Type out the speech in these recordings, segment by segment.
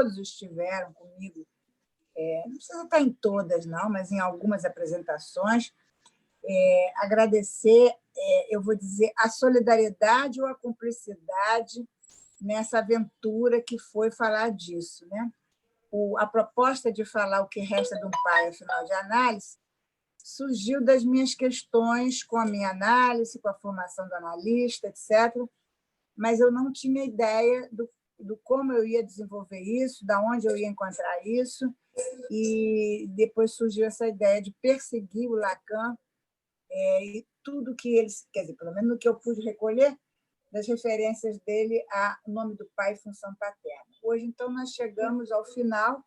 todos estiveram comigo, não precisa estar em todas, não, mas em algumas apresentações, agradecer, eu vou dizer, a solidariedade ou a cumplicidade nessa aventura que foi falar disso, né? A proposta de falar o que resta de um pai, afinal de análise, surgiu das minhas questões com a minha análise, com a formação do analista, etc., mas eu não tinha ideia do como eu ia desenvolver isso, de onde eu ia encontrar isso, e depois surgiu essa ideia de perseguir o Lacan e tudo que eles, quer dizer, pelo menos no que eu pude recolher, das referências dele ao nome do pai e função paterna. Hoje, então, nós chegamos ao final.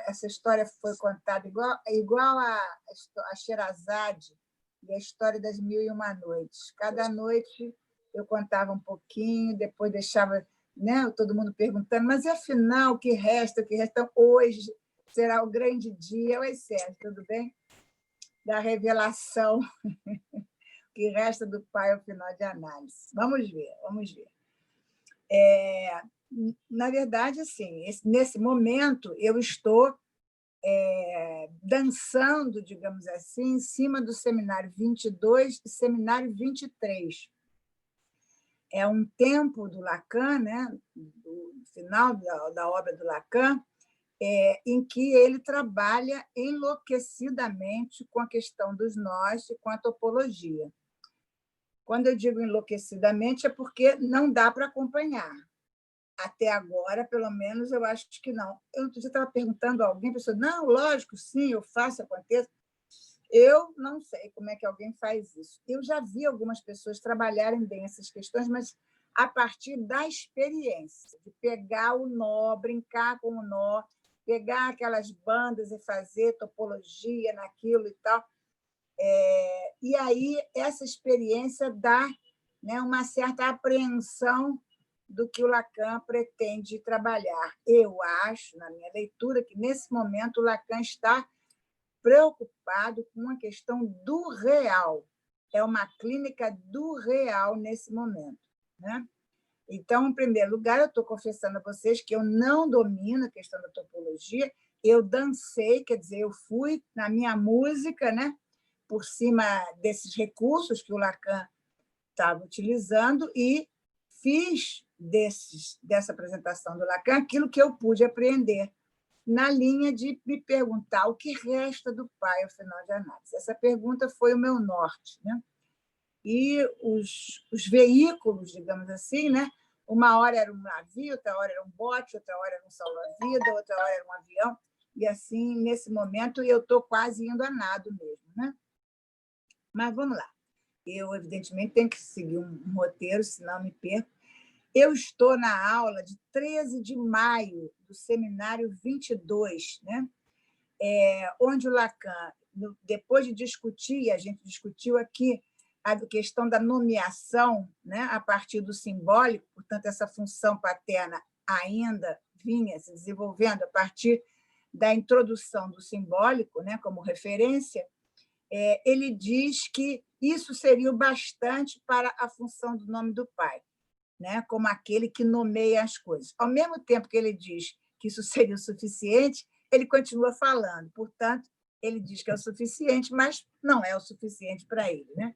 Essa história foi contada igual a Sherazade e a história das Mil e Uma Noites. Cada noite eu contava um pouquinho, depois deixava, né, todo mundo perguntando, mas e afinal, o que resta? O que resta? Então, hoje será o grande dia. Oi, Sérgio, tudo bem? Da revelação que resta do pai ao final de análise. Vamos ver, vamos ver. Na verdade, assim, nesse momento, eu estou dançando, digamos assim, em cima do seminário 22 e seminário 23. É um tempo do Lacan, né, do final da obra do Lacan, em que ele trabalha enlouquecidamente com a questão dos nós e com a topologia. Quando eu digo enlouquecidamente, é porque não dá para acompanhar. Até agora, pelo menos, eu acho que não. Eu estava perguntando a alguém, a pessoa, não, lógico, sim, eu faço, aconteça. Eu não sei como é que alguém faz isso. Eu já vi algumas pessoas trabalharem bem essas questões, mas a partir da experiência, de pegar o nó, brincar com o nó, pegar aquelas bandas e fazer topologia naquilo e tal. E aí essa experiência dá, né, uma certa apreensão do que o Lacan pretende trabalhar. Eu acho, na minha leitura, que, nesse momento, o Lacan está preocupado com a questão do real. É uma clínica do real nesse momento, né? Então, em primeiro lugar, eu estou confessando a vocês que eu não domino a questão da topologia, eu dancei, quer dizer, eu fui na minha música, né, por cima desses recursos que o Lacan estava utilizando e fiz dessa apresentação do Lacan aquilo que eu pude aprender, na linha de me perguntar o que resta do pai ao final de análise. Essa pergunta foi o meu norte, né? E os veículos, digamos assim, né? Uma hora era um navio, outra hora era um bote, outra hora era um salva-vida, outra hora era um avião, e assim, nesse momento, eu estou quase indo a nado mesmo, né? Mas vamos lá. Eu, evidentemente, tenho que seguir um roteiro, senão me perco. Eu estou na aula de 13 de maio do seminário 22, né? Onde o Lacan, depois de discutir, a gente discutiu aqui a questão da nomeação, né, a partir do simbólico, portanto, essa função paterna ainda vinha se desenvolvendo a partir da introdução do simbólico, né, como referência. Ele diz que isso seria o bastante para a função do nome do pai, né, como aquele que nomeia as coisas. Ao mesmo tempo que ele diz que isso seria o suficiente, ele continua falando. Portanto, ele diz que é o suficiente, mas não é o suficiente para ele, né?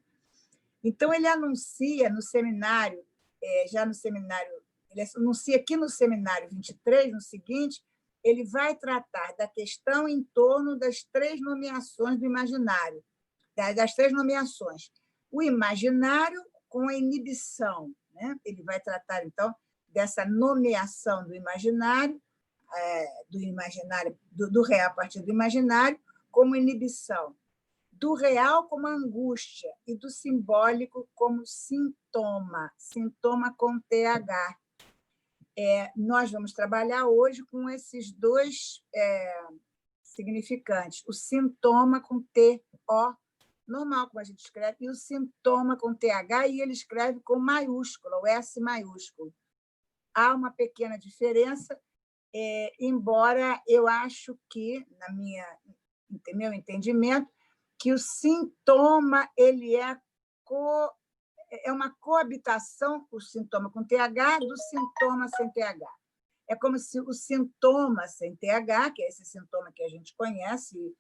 Então, ele anuncia no seminário, já no seminário, ele anuncia aqui no seminário 23, no seguinte, ele vai tratar da questão em torno das três nomeações do imaginário, das três nomeações. O imaginário com a inibição, né? Ele vai tratar, então, dessa nomeação do imaginário, do real a partir do imaginário, como inibição, do real como angústia e do simbólico como sintoma, sintoma com TH. Nós vamos trabalhar hoje com esses dois significantes, o sintoma com TO, normal, como a gente escreve, e o sintoma com TH, e ele escreve com maiúscula, o S maiúsculo. Há uma pequena diferença, embora eu acho que, no meu entendimento, que o sintoma ele é uma coabitação, o sintoma com TH, do sintoma sem TH. é como se o sintoma sem TH, que é esse sintoma que a gente conhece,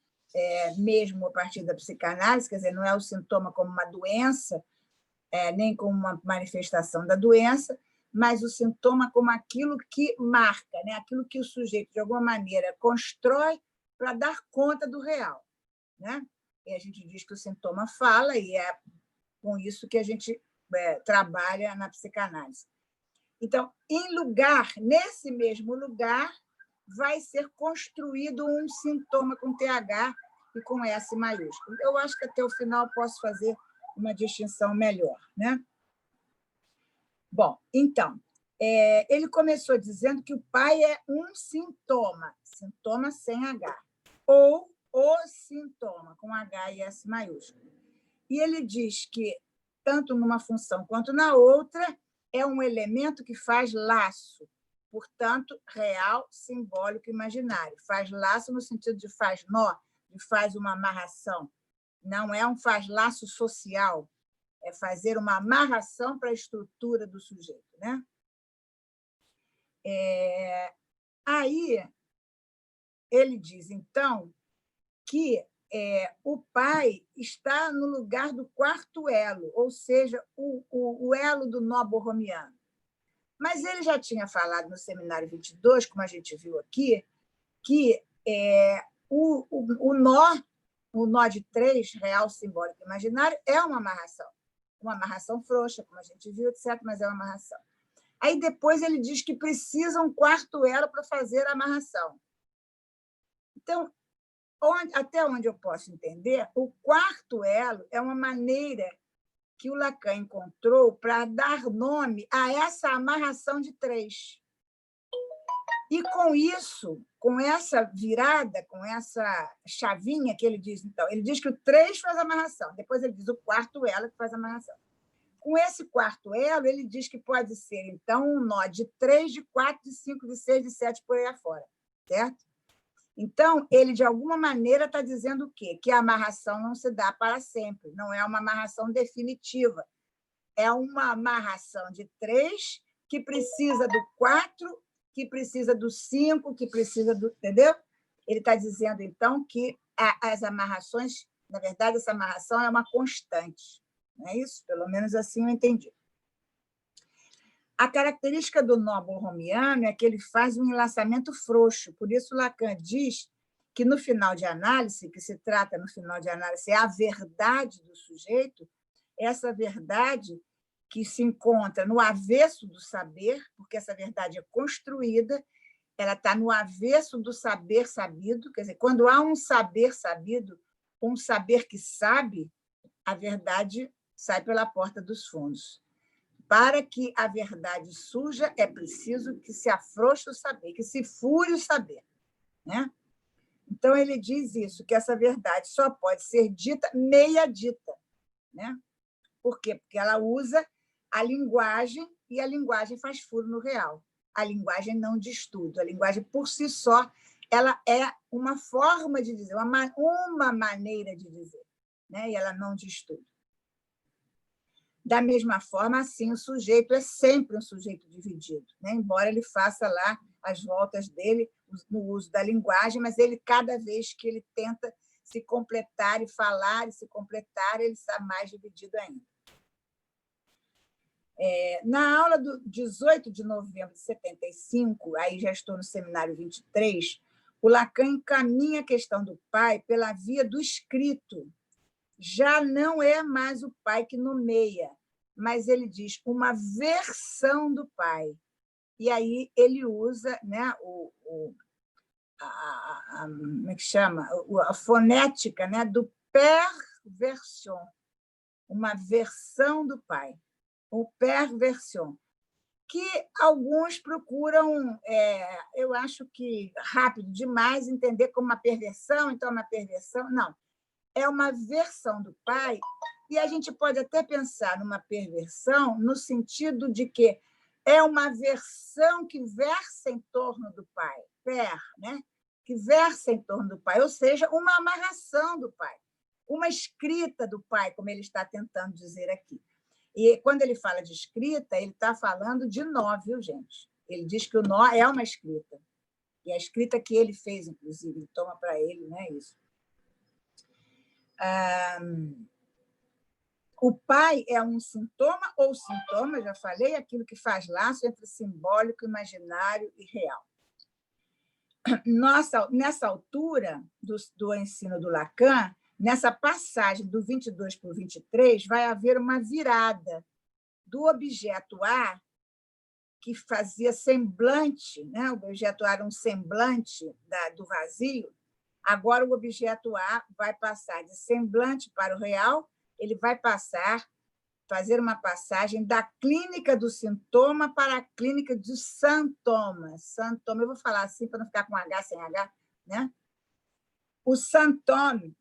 mesmo a partir da psicanálise, quer dizer, não é o sintoma como uma doença, nem como uma manifestação da doença, mas o sintoma como aquilo que marca, né? Aquilo que o sujeito, de alguma maneira, constrói para dar conta do real. Né? E a gente diz que o sintoma fala, e é com isso que a gente trabalha na psicanálise. Então, nesse mesmo lugar, vai ser construído um sintoma com TH e com S maiúsculo. Eu acho que até o final posso fazer uma distinção melhor. Né? Bom, então, ele começou dizendo que o pai é um sintoma sem H, ou o sintoma, com H e S maiúsculo. E ele diz que, tanto numa função quanto na outra, é um elemento que faz laço, portanto, real, simbólico e imaginário. Faz laço no sentido de faz nó, de faz uma amarração. Não é um faz laço social, é fazer uma amarração para a estrutura do sujeito. Né? Aí, ele diz, então, que o pai está no lugar do quarto elo, ou seja, o elo do nó borromiano. Mas ele já tinha falado no seminário 22, como a gente viu aqui, que o nó de 3, real, simbólico e imaginário, é uma amarração frouxa, como a gente viu, etc., mas é uma amarração. Aí depois ele diz que precisa um quarto elo para fazer a amarração. Então, até onde eu posso entender, o quarto elo é uma maneira que o Lacan encontrou para dar nome a essa amarração de 3. E com isso, com essa virada, com essa chavinha que ele diz, então, ele diz que o 3 faz a amarração, depois ele diz o quarto elo que faz a amarração. Com esse quarto elo, ele diz que pode ser, então, um nó de 3, de 4, de 5, de 6, de 7, por aí afora, certo? Então, ele, de alguma maneira, está dizendo o quê? Que a amarração não se dá para sempre, não é uma amarração definitiva. É uma amarração de 3 que precisa do 4, que precisa do 5, que precisa do... Entendeu? Ele está dizendo, então, que as amarrações, na verdade, essa amarração é uma constante. Não é isso? Pelo menos assim eu entendi. A característica do nó borromiano é que ele faz um enlaçamento frouxo. Por isso, Lacan diz que, no final de análise, que se trata, no final de análise, é a verdade do sujeito, essa verdade que se encontra no avesso do saber, porque essa verdade é construída, ela está no avesso do saber sabido, quer dizer, quando há um saber sabido, um saber que sabe, a verdade sai pela porta dos fundos. Para que a verdade surja, é preciso que se afrouxe o saber, que se fure o saber. Né? Então, ele diz isso, que essa verdade só pode ser dita, meia dita. Né? Por quê? Porque ela usa a linguagem, e a linguagem faz furo no real. A linguagem não diz tudo. A linguagem, por si só, ela é uma forma de dizer, uma maneira de dizer. Né? E ela não diz tudo. Da mesma forma, assim, o sujeito é sempre um sujeito dividido, né? Embora ele faça lá as voltas dele no uso da linguagem, mas ele, cada vez que ele tenta se completar e falar e se completar, ele está mais dividido ainda. Na aula do 18 de novembro de 75, aí já estou no seminário 23, o Lacan encaminha a questão do pai pela via do escrito. Já não é mais o pai que nomeia, mas ele diz uma versão do pai. E aí ele usa, né, como é que chama? A fonética, né, do perversion, uma versão do pai, o perversion, que alguns procuram, eu acho que rápido demais, entender como uma perversão, então uma perversão. Não, é uma versão do pai, e a gente pode até pensar numa perversão no sentido de que é uma versão que versa em torno do pai, né? Que versa em torno do pai, ou seja, uma amarração do pai, uma escrita do pai, como ele está tentando dizer aqui. E quando ele fala de escrita, ele está falando de nó, viu, gente? Ele diz que o nó é uma escrita. E a escrita que ele fez, inclusive, ele toma para ele, né, isso. O pai é um sintoma ou sintoma, já falei, aquilo que faz laço entre simbólico, imaginário e real. Nessa altura do ensino do Lacan, nessa passagem do 22 para o 23, vai haver uma virada do objeto A, que fazia semblante, né? O objeto A era um semblante do vazio, agora o objeto A vai passar de semblante para o real, ele vai fazer uma passagem da clínica do sintoma para a clínica do santoma. Santoma, eu vou falar assim para não ficar com H sem H, né? O santoma,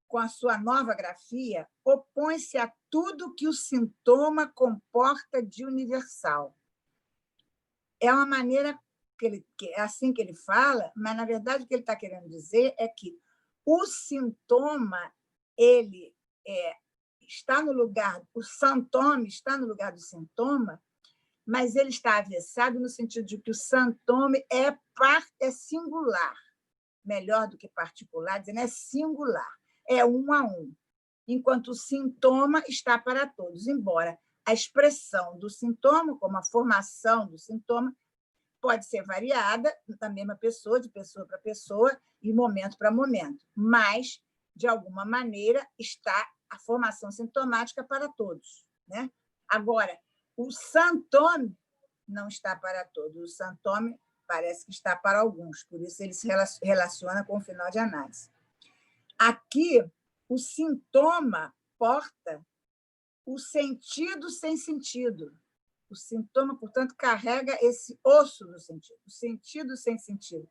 com a sua nova grafia, opõe-se a tudo que o sintoma comporta de universal. É uma maneira é assim que ele fala, mas, na verdade, o que ele está querendo dizer é que o sintoma ele está no lugar, o santoma está no lugar do sintoma, mas ele está avessado no sentido de que o santoma é singular, melhor do que particular, dizendo é singular, é um a um, enquanto o sintoma está para todos, embora a expressão do sintoma, como a formação do sintoma, pode ser variada da mesma pessoa, de pessoa para pessoa e momento para momento, mas, de alguma maneira, está a formação sintomática para todos, né? Agora, o santome não está para todos, o santome parece que está para alguns, por isso ele se relaciona com o final de análise. Aqui, o sintoma porta o sentido sem sentido. O sintoma, portanto, carrega esse osso do sentido, o sentido sem sentido.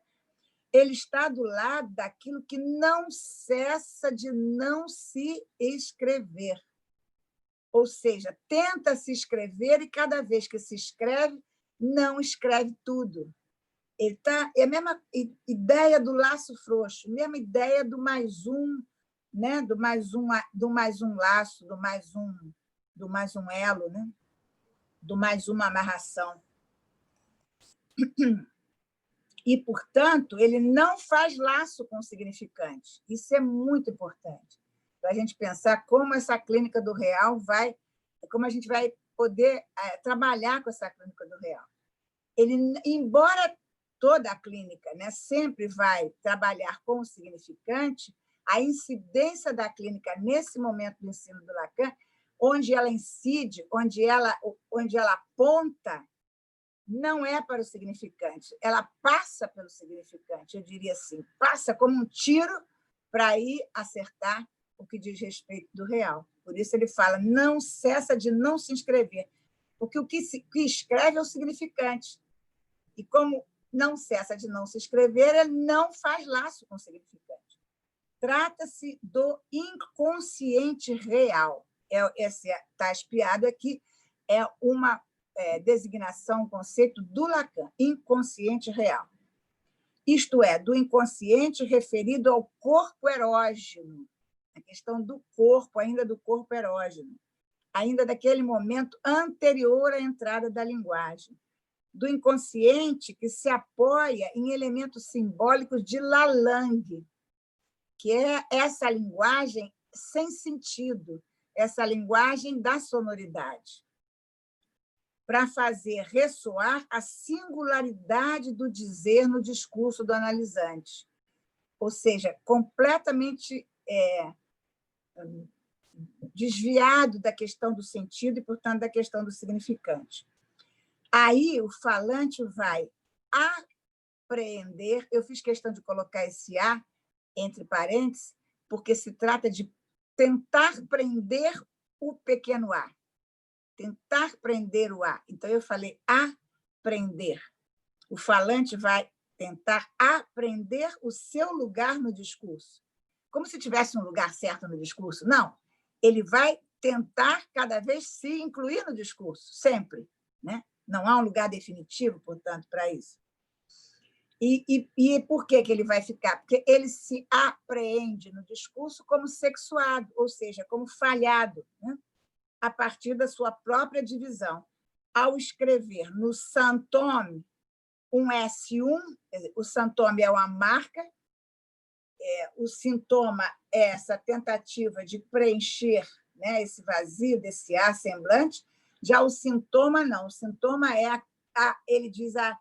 Ele está do lado daquilo que não cessa de não se escrever. Ou seja, tenta se escrever e, cada vez que se escreve, não escreve tudo. É a mesma ideia do laço frouxo, a mesma ideia do mais um, né? do mais um laço, do mais um elo, né? Do mais uma amarração. E, portanto, ele não faz laço com o significante. Isso é muito importante, para a gente pensar como essa clínica do real como a gente vai poder trabalhar com essa clínica do real. Ele, embora toda a clínica, né, sempre vai trabalhar com o significante, a incidência da clínica nesse momento do ensino do Lacan, onde ela incide, onde ela aponta, não é para o significante, ela passa pelo significante, eu diria assim, passa como um tiro para ir acertar o que diz respeito do real. Por isso ele fala, não cessa de não se inscrever, porque o que escreve é o significante. E como não cessa de não se escrever, ele não faz laço com o significante. Trata-se do inconsciente real. Esse está espiado aqui, é uma designação, um conceito do Lacan, inconsciente real. Isto é, do inconsciente referido ao corpo erógeno, a questão do corpo, ainda do corpo erógeno, ainda daquele momento anterior à entrada da linguagem, do inconsciente que se apoia em elementos simbólicos de Lalande, que é essa linguagem sem sentido, essa linguagem da sonoridade, para fazer ressoar a singularidade do dizer no discurso do analisante, ou seja, completamente desviado da questão do sentido e, portanto, da questão do significante. Aí o falante vai apreender, eu fiz questão de colocar esse A entre parênteses, porque se trata de tentar prender o pequeno A, tentar prender o A. Então, eu falei aprender. O falante vai tentar aprender o seu lugar no discurso, como se tivesse um lugar certo no discurso. Não, ele vai tentar cada vez se incluir no discurso, sempre, né? Não há um lugar definitivo, portanto, para isso. E por que ele vai ficar? Porque ele se apreende no discurso como sexuado, ou seja, como falhado, né? A partir da sua própria divisão. Ao escrever no santome, um S1, o sintoma é uma marca, o sintoma é essa tentativa de preencher, né, esse vazio desse A semblante. Já o sintoma, não. O sintoma é, ele diz, a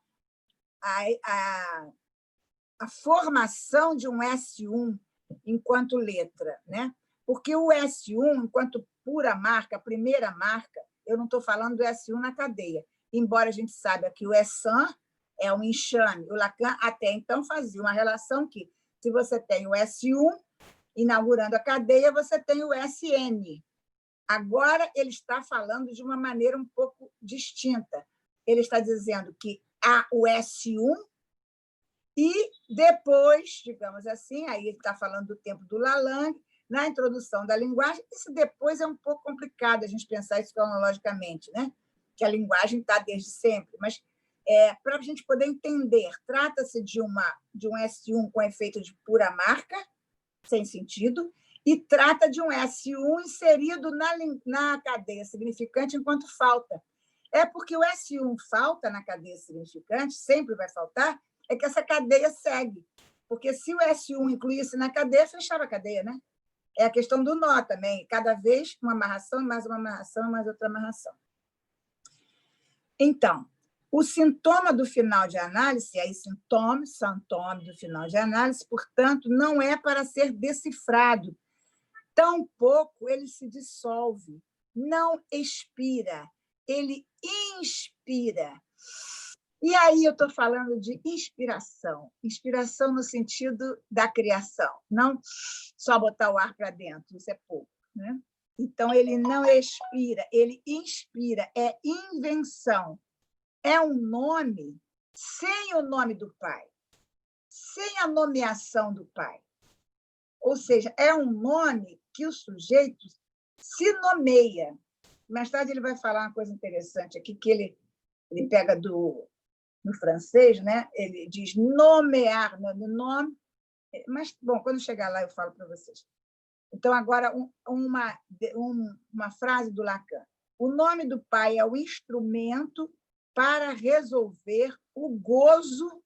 formação de um S1 enquanto letra, né? Porque o S1, enquanto pura marca, a primeira marca, eu não estou falando do S1 na cadeia, embora a gente saiba que o ESAN é um enxame. O Lacan, até então, fazia uma relação que, se você tem o S1, inaugurando a cadeia, você tem o SN. Agora, ele está falando de uma maneira um pouco distinta. Ele está dizendo que há o S1 e depois, digamos assim, aí ele está falando do tempo do Lalande, na introdução da linguagem. Isso depois é um pouco complicado a gente pensar isso cronologicamente, né? Que a linguagem está desde sempre, mas para a gente poder entender, trata-se de um S1 com efeito de pura marca, sem sentido, e trata de um S1 inserido na cadeia significante enquanto falta. É porque o S1 falta na cadeia significante, sempre vai faltar, é que essa cadeia segue. Porque se o S1 incluísse na cadeia, fechava a cadeia, né? É a questão do nó também. Cada vez uma amarração, mais uma amarração, mais outra amarração. Então, o sintoma do final de análise, aí sintoma do final de análise, portanto, não é para ser decifrado. Tampouco ele se dissolve, não expira, ele inspira. E aí eu estou falando de inspiração no sentido da criação, não só botar o ar para dentro, isso é pouco, né? Então, ele não expira, ele inspira, é invenção. É um nome sem o nome do pai, sem a nomeação do pai. Ou seja, é um nome que o sujeito se nomeia. Mais tarde ele vai falar uma coisa interessante aqui, que ele pega no francês, né? Ele diz nomear, nome. Mas, bom, quando chegar lá eu falo para vocês. Então, agora, uma frase do Lacan. O nome do pai é o instrumento para resolver o gozo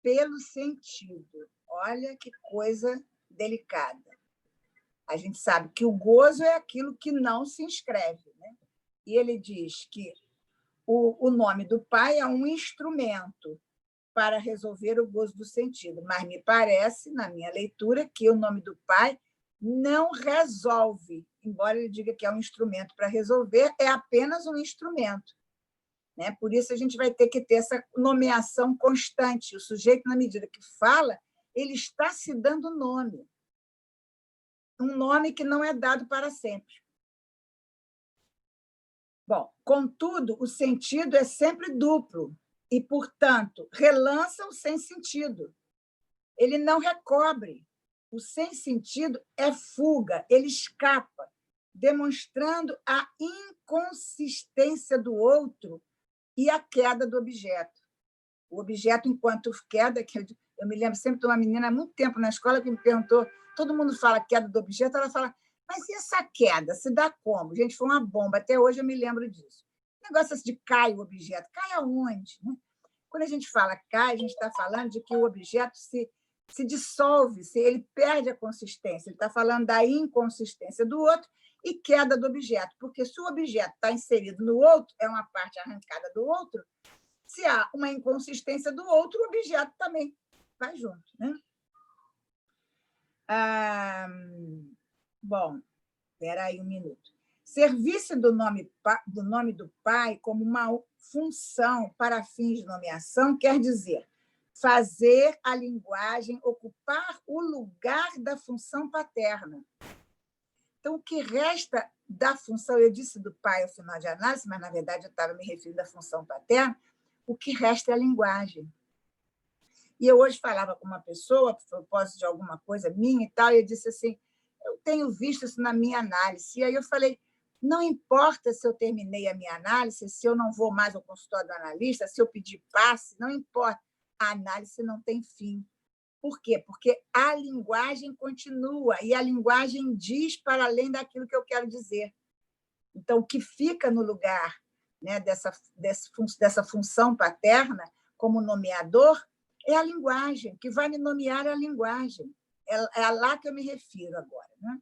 pelo sentido. Olha que coisa delicada. A gente sabe que o gozo é aquilo que não se inscreve, né? E ele diz que o nome do pai é um instrumento para resolver o gozo do sentido, mas me parece, na minha leitura, que o nome do pai não resolve, embora ele diga que é um instrumento para resolver, é apenas um instrumento, né? Por isso, a gente vai ter que ter essa nomeação constante. O sujeito, na medida que fala, ele está se dando nome. Um nome que não é dado para sempre. Bom, contudo, o sentido é sempre duplo e, portanto, relança o sem sentido. Ele não recobre. O sem sentido é fuga, ele escapa, demonstrando a inconsistência do outro e a queda do objeto. O objeto, enquanto queda, que eu me lembro sempre de uma menina há muito tempo na escola que me perguntou, todo mundo fala queda do objeto, ela fala, mas e essa queda? Se dá como? Gente, foi uma bomba, até hoje eu me lembro disso. O negócio assim de cai o objeto, cai aonde? Quando a gente fala cai, a gente está falando de que o objeto se dissolve, ele perde a consistência. Ele está falando da inconsistência do outro e queda do objeto, porque se o objeto está inserido no outro, é uma parte arrancada do outro, se há uma inconsistência do outro, o objeto também vai junto, né? Bom, espera aí um minuto. Serviço do nome do pai como uma função para fins de nomeação quer dizer fazer a linguagem ocupar o lugar da função paterna. Então, o que resta da função, eu disse do pai ao final de análise, mas, na verdade, eu estava me referindo à função paterna, o que resta é a linguagem. E eu hoje falava com uma pessoa, a propósito de alguma coisa minha e tal, e eu disse assim, eu tenho visto isso na minha análise. E aí eu falei, não importa se eu terminei a minha análise, se eu não vou mais ao consultório do analista, se eu pedir passe, não importa. A análise não tem fim. Por quê? Porque a linguagem continua, e a linguagem diz para além daquilo que eu quero dizer. Então, o que fica no lugar, né, dessa função paterna como nomeador, é a linguagem. O que vai me nomear é a linguagem. É a lá que eu me refiro agora, né?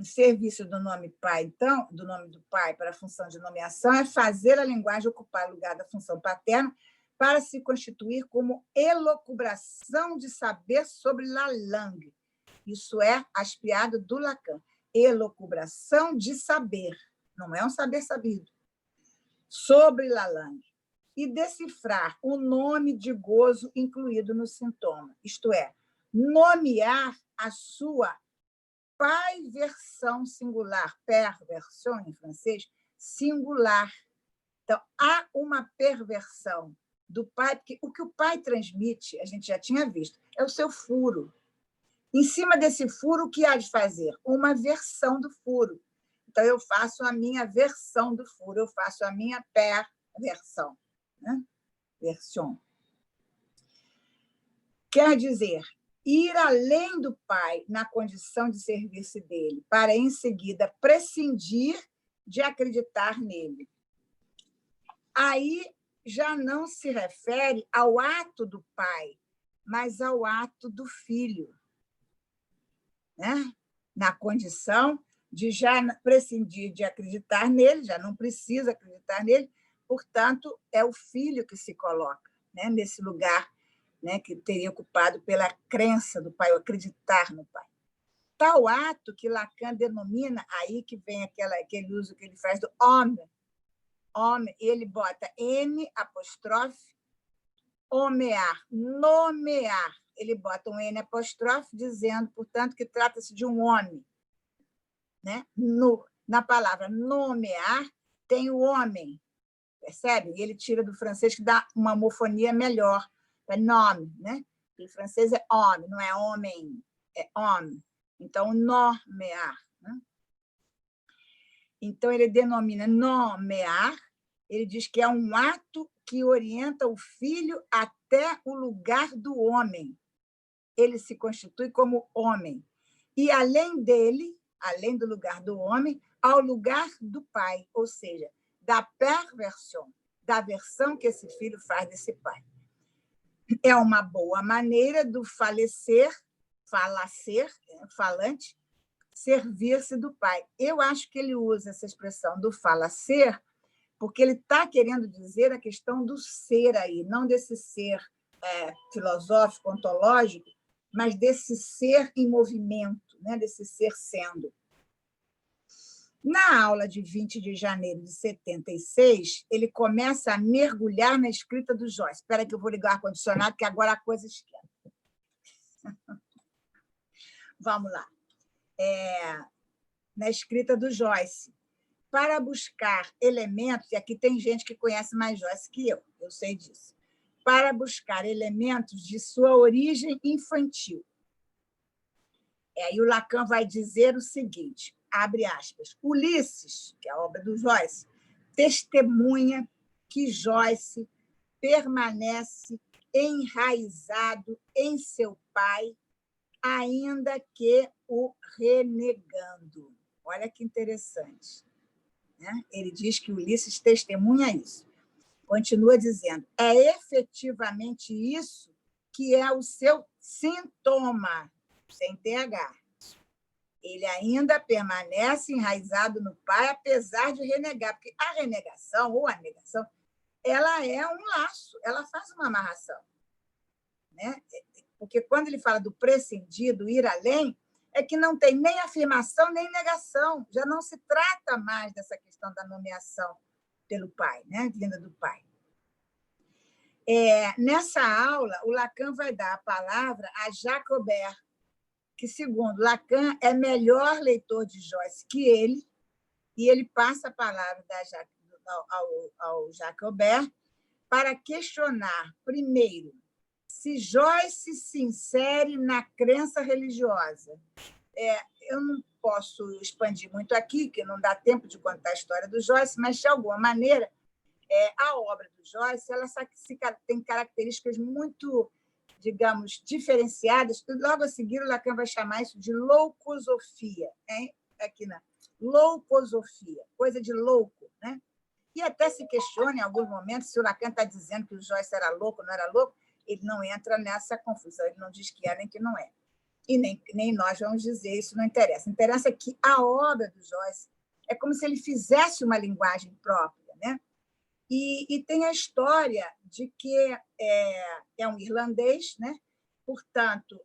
Serviço do nome pai, então, do nome do pai para a função de nomeação é fazer a linguagem ocupar o lugar da função paterna para se constituir como elucubração de saber sobre la langue. Isso é aspiado do Lacan. Elucubração de saber, não é um saber sabido, sobre la langue. E decifrar o nome de gozo incluído no sintoma, isto é, nomear a sua perversão singular, perversion em francês, singular. Então, há uma perversão do pai, porque o que o pai transmite, a gente já tinha visto, é o seu furo. Em cima desse furo, o que há de fazer? Uma versão do furo. Então, eu faço a minha versão do furo, eu faço a minha perversão. Né? Version. Quer dizer, ir além do pai na condição de servir-se dele, para, em seguida, prescindir de acreditar nele. Aí já não se refere ao ato do pai, mas ao ato do filho, né? Na condição de já prescindir de acreditar nele, já não precisa acreditar nele, portanto, é o filho que se coloca, né? Nesse lugar, né? Que teria ocupado pela crença do pai, o acreditar no pai. Tal ato que Lacan denomina, aí que vem aquele uso que ele faz do homem, ele bota N apóstrofe, homear, nomear, ele bota um N apóstrofe, dizendo, portanto, que trata-se de um homem. Né? Na palavra nomear, tem o homem, percebe? E ele tira do francês, que dá uma homofonia melhor, é nome, né? Em francês é homem, não é homem, é homme. Então, nomear. Né? Então, ele denomina nomear, ele diz que é um ato que orienta o filho até o lugar do homem. Ele se constitui como homem. E, além dele, além do lugar do homem, ao lugar do pai, ou seja, da perversão, da versão que esse filho faz desse pai. É uma boa maneira do falecer, falacer, falante, servir-se do pai. Eu acho que ele usa essa expressão do falacer porque ele está querendo dizer a questão do ser aí, não desse ser filosófico, ontológico, mas desse ser em movimento, né? Desse ser sendo. Na aula de 20 de janeiro de 76, ele começa a mergulhar na escrita do Joyce. Espera que eu vou ligar o ar-condicionado, que agora a coisa esquenta. Vamos lá. Na escrita do Joyce, para buscar elementos, e aqui tem gente que conhece mais Joyce que eu sei disso, para buscar elementos de sua origem infantil. Aí o Lacan vai dizer o seguinte, abre aspas, Ulisses, que é a obra do Joyce, testemunha que Joyce permanece enraizado em seu pai, ainda que o renegando. Olha que interessante. Né? Ele diz que Ulisses testemunha isso. Continua dizendo, é efetivamente isso que é o seu sintoma, sem TH. Ele ainda permanece enraizado no pai, apesar de renegar, porque a renegação ou a negação, ela é um laço, ela faz uma amarração. Né? Porque quando ele fala do prescindido, ir além, é que não tem nem afirmação nem negação, já não se trata mais dessa questão da nomeação pelo pai, né? Vinda do pai. Nessa aula, o Lacan vai dar a palavra a Jacobert, que, segundo Lacan, é melhor leitor de Joyce que ele, e ele passa a palavra ao Jacobert para questionar, primeiro, se Joyce se insere na crença religiosa. Eu não posso expandir muito aqui, que não dá tempo de contar a história do Joyce, mas, de alguma maneira, a obra do Joyce ela tem características muito, digamos, diferenciadas. Logo a seguir, o Lacan vai chamar isso de loucosofia, hein? Aqui na loucosofia, coisa de louco, né? e até se questiona em alguns momentos se o Lacan está dizendo que o Joyce era louco ou não era louco. Ele não entra nessa confusão, ele não diz que é nem que não é. E nem nós vamos dizer, isso não interessa. Interessa que a obra do Joyce é como se ele fizesse uma linguagem própria, né? E tem a história de que é um irlandês, né? Portanto,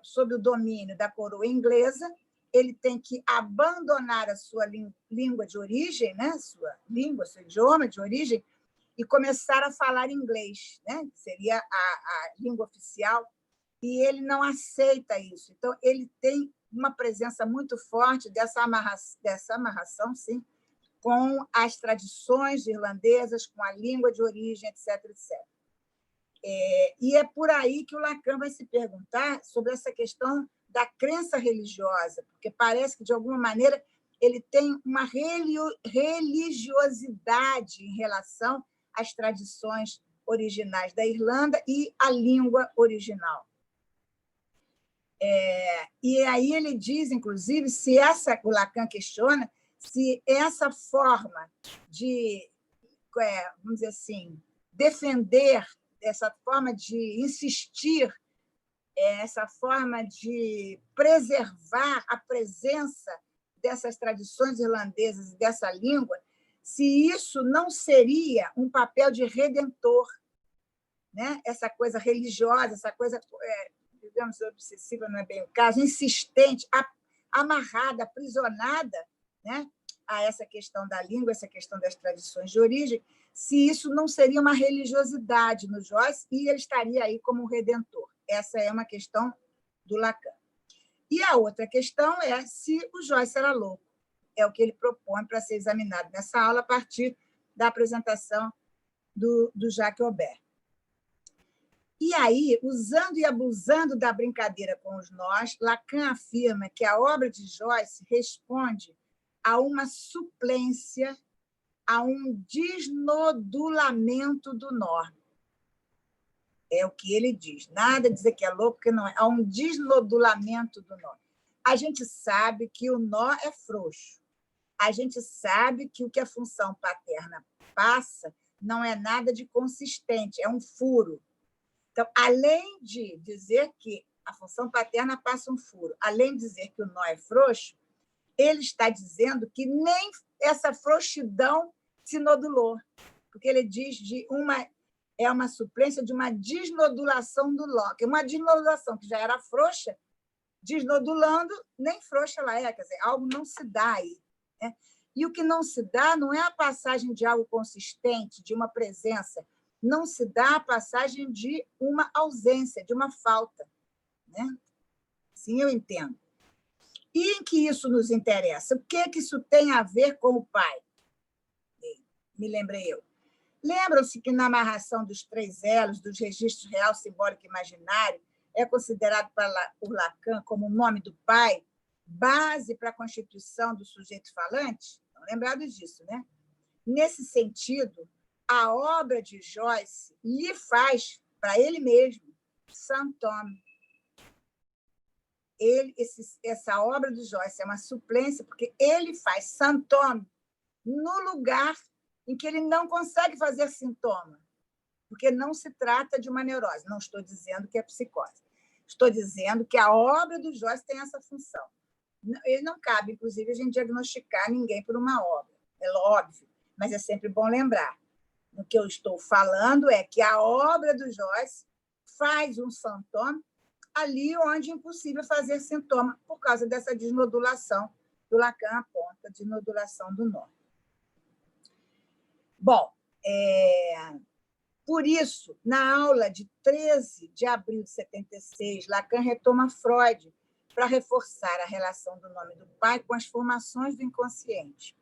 sob o domínio da coroa inglesa, ele tem que abandonar a sua língua de origem, né? Sua língua, seu idioma de origem, e começar a falar inglês, né? Que seria a língua oficial, e ele não aceita isso. Então, ele tem uma presença muito forte dessa amarração, sim, com as tradições irlandesas, com a língua de origem, etc., etc. E é por aí que o Lacan vai se perguntar sobre essa questão da crença religiosa, porque parece que, de alguma maneira, ele tem uma religiosidade em relação às tradições originais da Irlanda e à língua original. E aí ele diz, inclusive, o Lacan questiona se essa forma de, vamos dizer assim, defender, essa forma de insistir, essa forma de preservar a presença dessas tradições irlandesas e dessa língua, se isso não seria um papel de redentor, né? Essa coisa religiosa, essa coisa, digamos, obsessiva, não é bem o caso, insistente, amarrada, aprisionada, né? A essa questão da língua, essa questão das tradições de origem, se isso não seria uma religiosidade no Joyce, e ele estaria aí como um redentor. Essa é uma questão do Lacan. E a outra questão é se o Joyce era louco. É o que ele propõe para ser examinado nessa aula a partir da apresentação do Jacques Aubert. E aí, usando e abusando da brincadeira com os nós, Lacan afirma que a obra de Joyce responde a uma suplência, a um desnodulamento do nó. É o que ele diz. Nada dizer que é louco, porque não é. Há um desnodulamento do nó. A gente sabe que o nó é frouxo. A gente sabe que o que a função paterna passa não é nada de consistente, é um furo. Então, além de dizer que a função paterna passa um furo, além de dizer que o nó é frouxo, ele está dizendo que nem essa frouxidão se nodulou, porque ele diz de uma suplência de uma desnodulação do nó, que é uma desnodulação que já era frouxa, desnodulando, nem frouxa ela é, quer dizer, algo não se dá aí, né? E o que não se dá não é a passagem de algo consistente, de uma presença, não se dá a passagem de uma ausência, de uma falta, né? Sim, eu entendo. E em que isso nos interessa? O que é que isso tem a ver com o pai? Me lembrei eu. Lembram-se que na amarração dos 3 elos, dos registros real, simbólico e imaginário, é considerado por Lacan como o nome do pai, base para a constituição do sujeito falante? Estão lembrados disso, né? Nesse sentido, a obra de Joyce lhe faz, para ele mesmo, Saint-Homme. Essa obra do Joyce é uma suplência, porque ele faz Saint-Homme no lugar em que ele não consegue fazer sintoma, porque não se trata de uma neurose. Não estou dizendo que é psicose. Estou dizendo que a obra do Joyce tem essa função. Ele não cabe, inclusive, a gente diagnosticar ninguém por uma obra. É óbvio, mas é sempre bom lembrar. O que eu estou falando é que a obra do Joyce faz um sintoma ali onde é impossível fazer sintoma, por causa dessa desnodulação do Lacan aponta, desnodulação do nó. Bom, por isso, na aula de 13 de abril de 76, Lacan retoma Freud para reforçar a relação do nome do pai com as formações do inconsciente.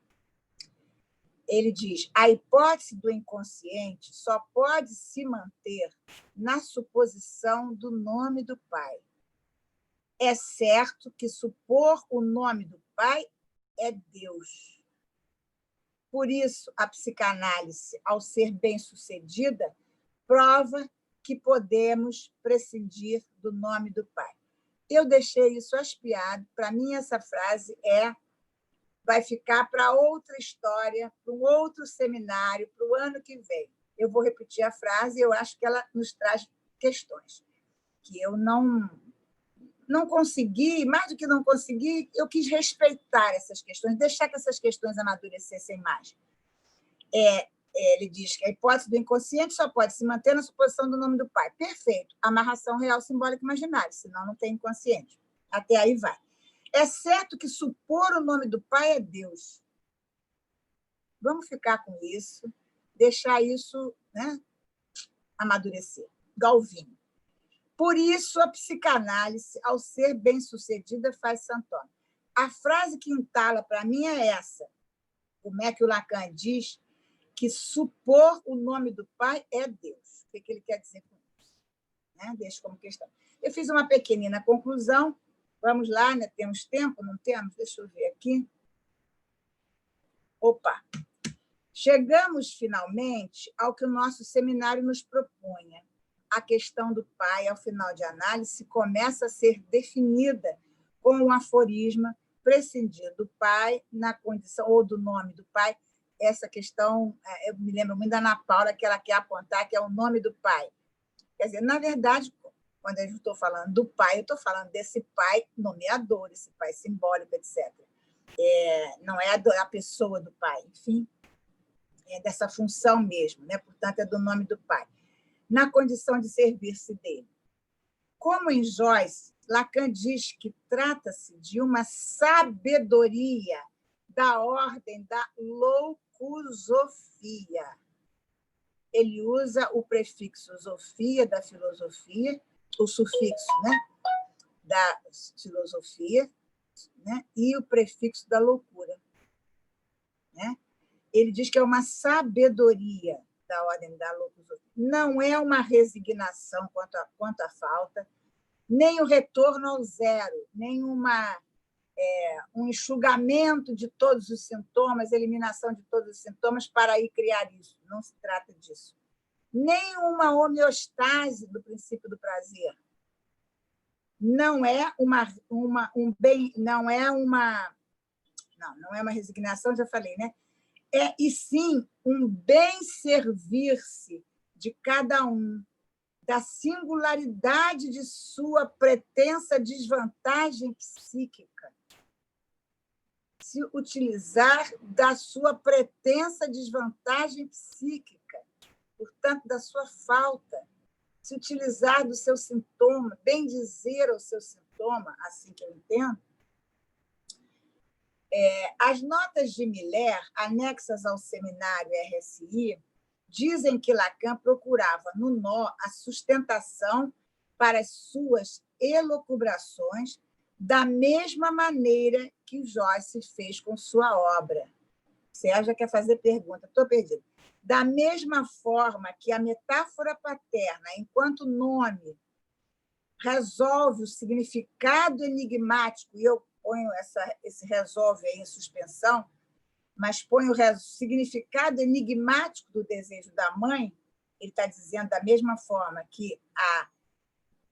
Ele diz: a hipótese do inconsciente só pode se manter na suposição do nome do pai. É certo que supor o nome do pai é Deus. Por isso, a psicanálise, ao ser bem-sucedida, prova que podemos prescindir do nome do pai. Eu deixei isso espiado. Para mim, essa frase é vai ficar para outra história, para um outro seminário, para o ano que vem. Eu vou repetir a frase e eu acho que ela nos traz questões que eu não consegui, mais do que não consegui, eu quis respeitar essas questões, deixar que essas questões amadurecessem mais. Ele diz que a hipótese do inconsciente só pode se manter na suposição do nome do pai. Perfeito. Amarração real, simbólica e imaginária, senão não tem inconsciente. Até aí vai. É certo que supor o nome do pai é Deus. Vamos ficar com isso, deixar isso, né, amadurecer. Galvinho. Por isso, a psicanálise, ao ser bem-sucedida, faz Santoro. A frase que entala para mim é essa. Como é que o Lacan diz que supor o nome do pai é Deus? O que ele quer dizer com isso? Né? Deixa como questão. Eu fiz uma pequenina conclusão. Vamos lá, né? Temos tempo? Não temos? Deixa eu ver aqui. Opa! Chegamos, finalmente, ao que o nosso seminário nos propunha. A questão do pai, ao final de análise, começa a ser definida com um aforisma prescindindo do pai na condição, ou do nome do pai. Essa questão, eu me lembro muito da Ana Paula, que ela quer apontar que é o nome do pai. Quer dizer, na verdade, quando eu estou falando do pai, eu estou falando desse pai nomeador, esse pai simbólico, etc. Não é a pessoa do pai, enfim, é dessa função mesmo, né? Portanto, é do nome do pai, na condição de servir-se dele. Como em Joyce, Lacan diz que trata-se de uma sabedoria da ordem da loucusofia. Ele usa o prefixo sofia da filosofia, o sufixo, né, da filosofia, né, e o prefixo da loucura. Né? Ele diz que é uma sabedoria da ordem da loucusofia. Não é uma resignação quanto à falta, nem o retorno ao zero, nem um enxugamento de todos os sintomas, eliminação de todos os sintomas para aí criar isso. Não se trata disso. Nem uma homeostase do princípio do prazer. Não é um bem, não é uma resignação, já falei, né? E sim um bem servir-se de cada um, da singularidade de sua pretensa desvantagem psíquica. Se utilizar da sua pretensa desvantagem psíquica, portanto, da sua falta, se utilizar do seu sintoma, bem dizer ao seu sintoma, assim que eu entendo. As notas de Miller, anexas ao seminário RSI, dizem que Lacan procurava no nó a sustentação para as suas elucubrações da mesma maneira que Joyce fez com sua obra. Sérgio quer fazer pergunta, estou perdida. Da mesma forma que a metáfora paterna, enquanto nome, resolve o significado enigmático, e eu ponho esse resolve aí em suspensão, mas põe o significado enigmático do desejo da mãe, ele está dizendo da mesma forma que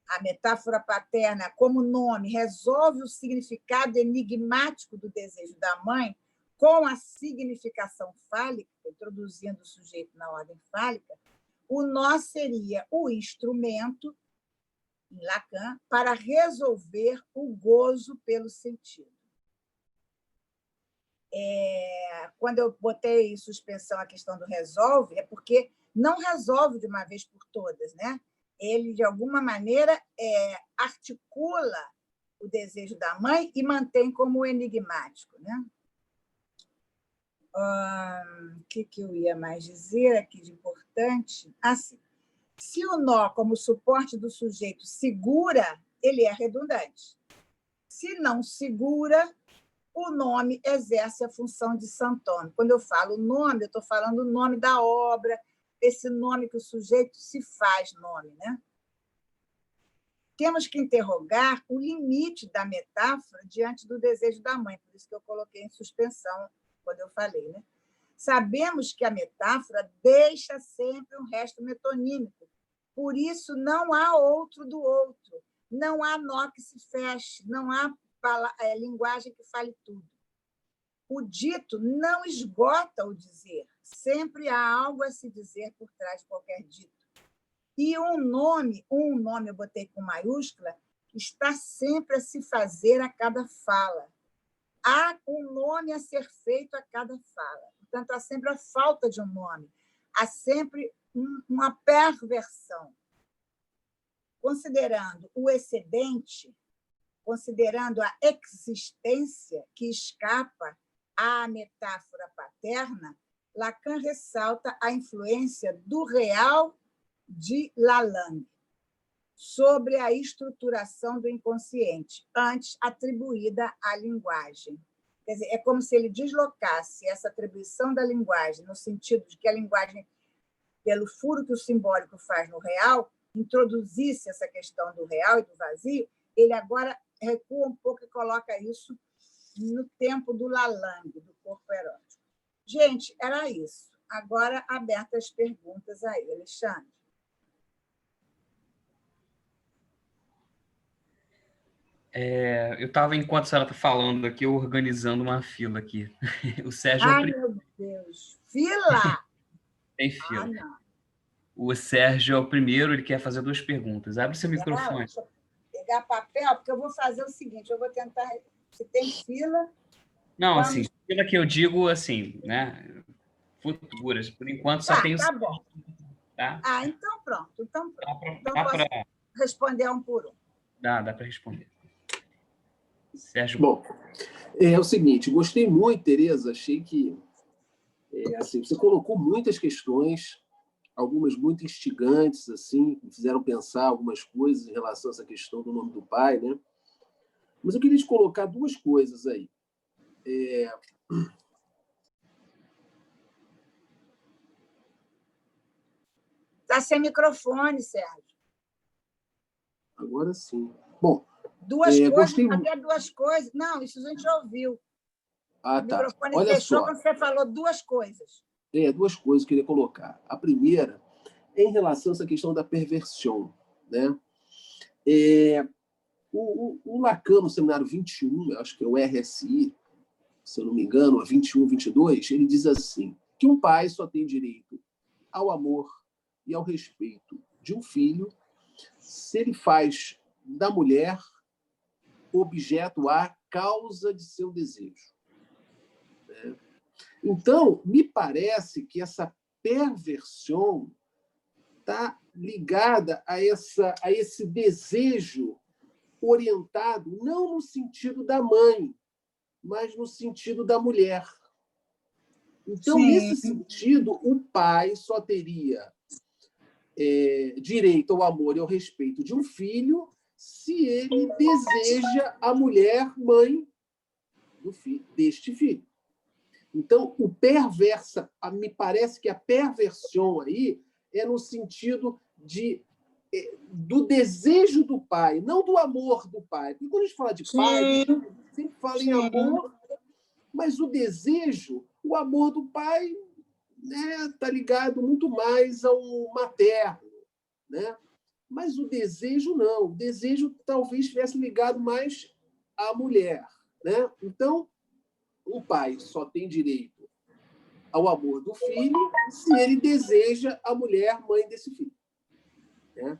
a metáfora paterna, como nome, resolve o significado enigmático do desejo da mãe com a significação fálica, introduzindo o sujeito na ordem fálica, o nó seria o instrumento, em Lacan, para resolver o gozo pelo sentido. Quando eu botei em suspensão a questão do resolve, é porque não resolve de uma vez por todas, né? Ele, de alguma maneira, articula o desejo da mãe e mantém como enigmático. Né? O que eu ia mais dizer aqui de importante? Assim, se o nó, como suporte do sujeito, segura, ele é redundante. Se não segura, o nome exerce a função de santônimo. Quando eu falo nome, eu estou falando o nome da obra, esse nome que o sujeito se faz nome. Né? Temos que interrogar o limite da metáfora diante do desejo da mãe, por isso que eu coloquei em suspensão quando eu falei. Né? Sabemos que a metáfora deixa sempre um resto metonímico, por isso não há outro do outro, não há nó que se feche, não há linguagem que fale tudo. o dito não esgota o dizer. Sempre há algo a se dizer por trás de qualquer dito. E um nome eu botei com maiúscula, está sempre a se fazer a cada fala. Há um nome a ser feito a cada fala. Portanto, há sempre a falta de um nome. Há sempre uma perversão. Considerando o excedente, considerando a existência que escapa à metáfora paterna, Lacan ressalta a influência do real de Lalande sobre a estruturação do inconsciente, antes atribuída à linguagem. Quer dizer, é como se ele deslocasse essa atribuição da linguagem, no sentido de que a linguagem, pelo furo que o simbólico faz no real, introduzisse essa questão do real e do vazio, ele agora recua um pouco e coloca isso no tempo do Lalande, do corpo erótico. Gente, era isso. Agora, abertas as perguntas aí, Alexandre. Eu estava, enquanto a senhora está falando aqui, organizando uma fila aqui. O Sérgio Ai, meu Deus! Fila! Tem fila. Não. O Sérgio é o primeiro, ele quer fazer 2 perguntas. Abre seu microfone. Deixa eu pegar papel, porque eu vou fazer o seguinte, eu vou tentar... Se tem fila... Não, vamos... assim, fila que eu digo, assim, né? Futuras. Por enquanto, só tem... Tá bom. Tá? Então pronto. Então Dá posso responder um por um. Dá para responder. Sérgio. Bom, é o seguinte, gostei muito, Tereza, achei que assim, você colocou muitas questões, algumas muito instigantes, assim, me fizeram pensar algumas coisas em relação a essa questão do nome do pai, né? Mas eu queria te colocar 2 coisas aí. Está sem microfone, Sérgio. Agora sim. Bom, 2 coisas, até 2 coisas. Não, isso a gente já ouviu. Ah, o tá. microfone Olha fechou só. quando você falou 2 coisas. 2 coisas que eu queria colocar. A primeira é em relação a essa questão da perversão, né? O Lacan, no seminário 21, acho que é o RSI, se eu não me engano, a 21, 22, ele diz assim, que um pai só tem direito ao amor e ao respeito de um filho se ele faz da mulher objeto à causa de seu desejo. Então, me parece que essa perversão está ligada a esse desejo orientado não no sentido da mãe, mas no sentido da mulher. Então, Sim. Nesse sentido, o pai só teria direito ao amor e ao respeito de um filho se ele deseja a mulher mãe deste filho. Então, me parece que a perversão aí é no sentido do desejo do pai, não do amor do pai. Porque quando a gente fala de pai, a gente sempre fala em amor, mas o desejo, o amor do pai está ligado muito mais ao materno, né? Mas o desejo não. O desejo talvez estivesse ligado mais à mulher, né? Então, o pai só tem direito ao amor do filho se ele deseja a mulher mãe desse filho. Né?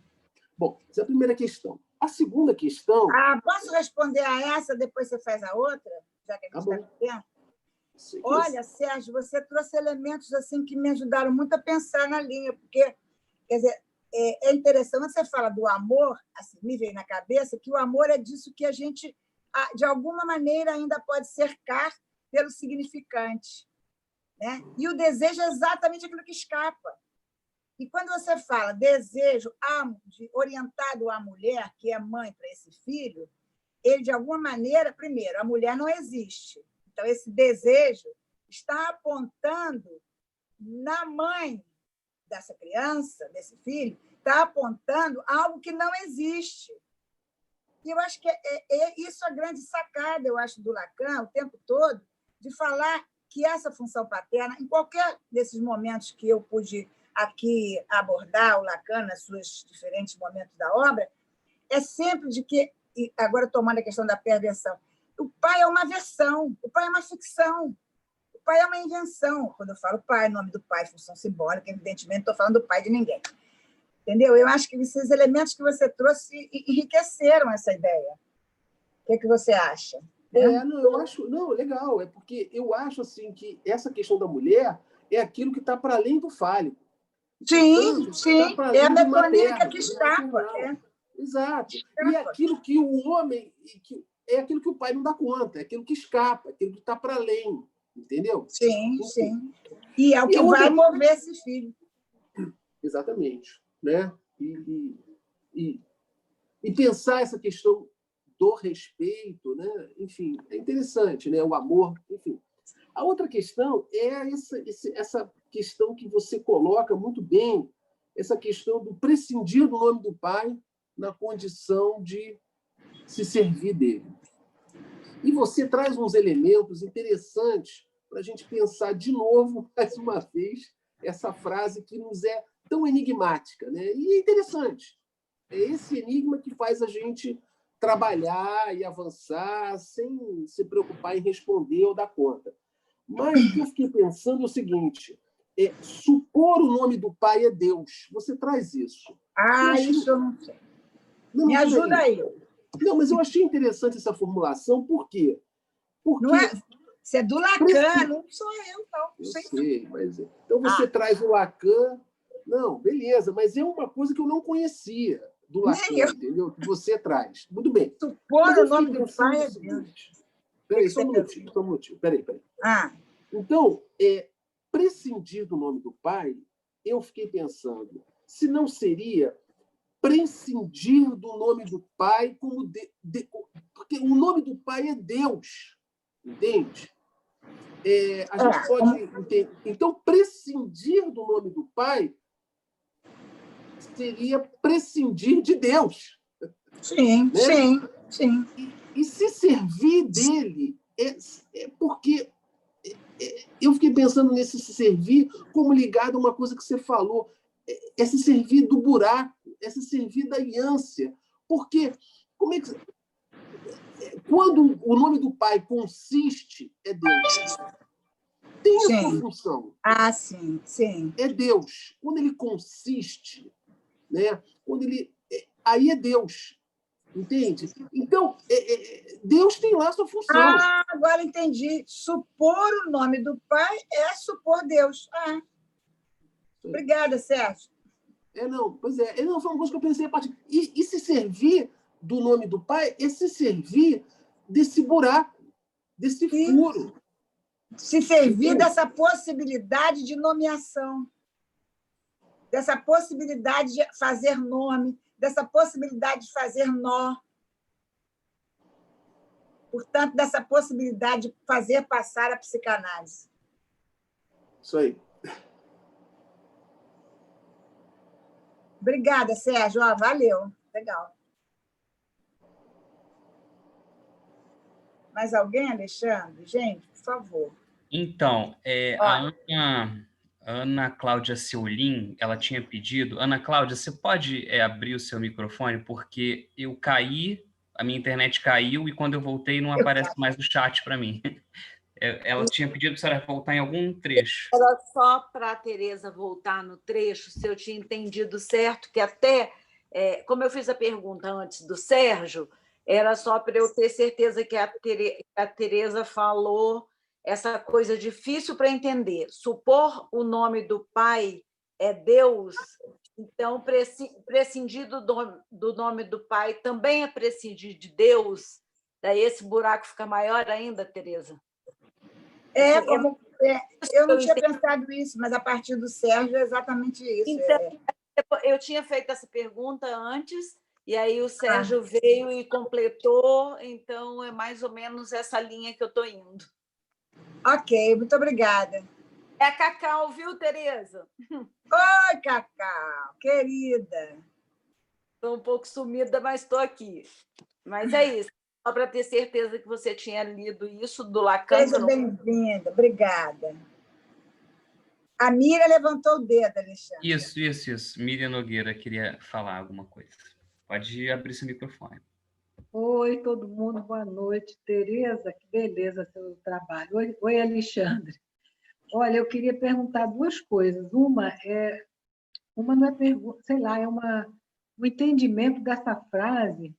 Bom, essa é a primeira questão. A segunda questão... Posso responder a essa, depois você faz a outra? Já que a gente está com tempo? Olha, Sérgio, você trouxe elementos assim que me ajudaram muito a pensar na linha, porque, quer dizer, é interessante, quando você fala do amor, assim, me veio na cabeça que o amor é disso que a gente, de alguma maneira, ainda pode cercar pelo significante. Né? E o desejo é exatamente aquilo que escapa. E quando você fala desejo orientado à mulher, que é mãe para esse filho, ele, de alguma maneira, primeiro, a mulher não existe. Então, esse desejo está apontando na mãe dessa criança, desse filho, está apontando algo que não existe. E eu acho que isso é a grande sacada, eu acho, do Lacan, o tempo todo, de falar que essa função paterna, em qualquer desses momentos que eu pude aqui abordar o Lacan, nos seus diferentes momentos da obra, é sempre de que, agora tomando a questão da perversão, O pai é uma versão, o pai é uma ficção, o pai é uma invenção. Quando eu falo pai, nome do pai, função simbólica, evidentemente, estou falando do pai de ninguém. Entendeu? Eu acho que esses elementos que você trouxe enriqueceram essa ideia. O que você acha? Não, eu acho, não, legal, é porque eu acho assim que essa questão da mulher é aquilo que está para além do fálico. Sim, sim, tá é a metonímica materno, que escapa. Exato. Escapa. E aquilo que o homem, é aquilo que o pai não dá conta, é aquilo que escapa, aquilo que está para além, entendeu? Sim, sim. E é o que vai mover esse filho. Exatamente, né? E pensar essa questão do respeito, né? Enfim, é interessante, né? O amor, enfim. A outra questão é essa questão que você coloca muito bem, essa questão do prescindir do nome do pai na condição de se servir dele. E você traz uns elementos interessantes para a gente pensar de novo, mais uma vez, essa frase que nos é tão enigmática, né? E é interessante. É esse enigma que faz a gente trabalhar e avançar sem se preocupar em responder ou dar conta. Mas o que eu fiquei pensando é o seguinte: supor o nome do pai é Deus. Você traz isso. Isso eu não sei. Não, me ajuda aí. Não, mas eu achei interessante essa formulação, por quê? Porque não é, você é do Lacan, não sou eu, não. Eu sei, mas... Então você traz o Lacan... Não, beleza, mas é uma coisa que eu não conhecia do Lacan, entendeu? Que você traz. Muito bem. Supor o nome do pai é Deus. Peraí, só um minutinho. Peraí. Então, prescindir do nome do pai, eu fiquei pensando, se não seria prescindir do nome do pai como... porque o nome do pai é Deus, entende? A gente pode entender. Então, prescindir do nome do pai seria prescindir de Deus. Sim, né? sim. E se servir dele é porque eu fiquei pensando nesse se servir como ligado a uma coisa que você falou, é se servir do buraco, é se servir da ânsia. Porque como é que quando o nome do pai consiste, é Deus. Tem a sua função. Sim. É Deus. Quando ele consiste, né? Quando ele aí é Deus, entende? Então Deus tem lá a sua função. Agora entendi. Supor o nome do pai é supor Deus. Obrigada, Sérgio. Pois é. Não, foi uma coisa que eu pensei a partir. E se servir do nome do pai é se servir desse buraco, desse furo. Se servir dessa possibilidade de nomeação, dessa possibilidade de fazer nome, dessa possibilidade de fazer nó. Portanto, dessa possibilidade de fazer passar a psicanálise. Isso aí. Obrigada, Sérgio. Valeu. Legal. Mais alguém, Alexandre? Gente, por favor. Então, a Ana Cláudia Seulin, ela tinha pedido... Ana Cláudia, você pode abrir o seu microfone? Porque eu caí, a minha internet caiu, e quando eu voltei não aparece mais o chat para mim. Ela tinha pedido para a senhora voltar em algum trecho. Era só para a Tereza voltar no trecho, se eu tinha entendido certo, que até, como eu fiz a pergunta antes do Sérgio, era só para eu ter certeza que a Tereza falou essa coisa difícil para entender. Supor o nome do pai é Deus, então prescindir do nome do pai também é prescindir de Deus, daí esse buraco fica maior ainda, Tereza? Eu não tinha pensado isso, mas a partir do Sérgio é exatamente isso. Então, eu tinha feito essa pergunta antes, e aí o Sérgio veio e completou, então é mais ou menos essa linha que eu estou indo. Ok, muito obrigada. É a Cacau, viu, Tereza? Oi, Cacau, querida. Estou um pouco sumida, mas estou aqui. Mas é isso. Só para ter certeza que você tinha lido isso do Lacan. Seja bem-vinda, obrigada. A Miriam levantou o dedo, Alexandre. Isso. Miriam Nogueira queria falar alguma coisa. Pode abrir seu microfone. Oi, todo mundo, boa noite. Tereza, que beleza seu trabalho. Oi, Alexandre. Olha, eu queria perguntar duas coisas. Uma não é pergunta, sei lá, um entendimento dessa frase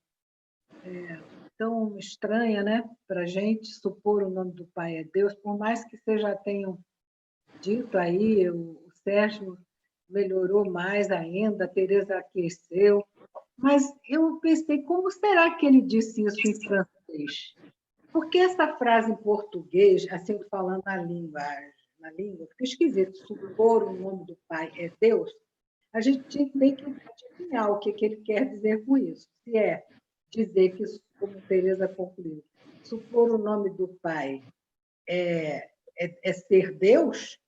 tão estranha, né? Para a gente supor o nome do Pai é Deus, por mais que vocês já tenham dito aí, o Sérgio melhorou mais ainda, a Tereza aqueceu, mas eu pensei, como será que ele disse isso em francês? Porque essa frase em português, assim falando na língua, fica esquisito, supor o nome do Pai é Deus, a gente tem que adivinhar o que ele quer dizer com isso. Se é dizer que, como Tereza concluiu, supor o nome do Pai é ser Deus,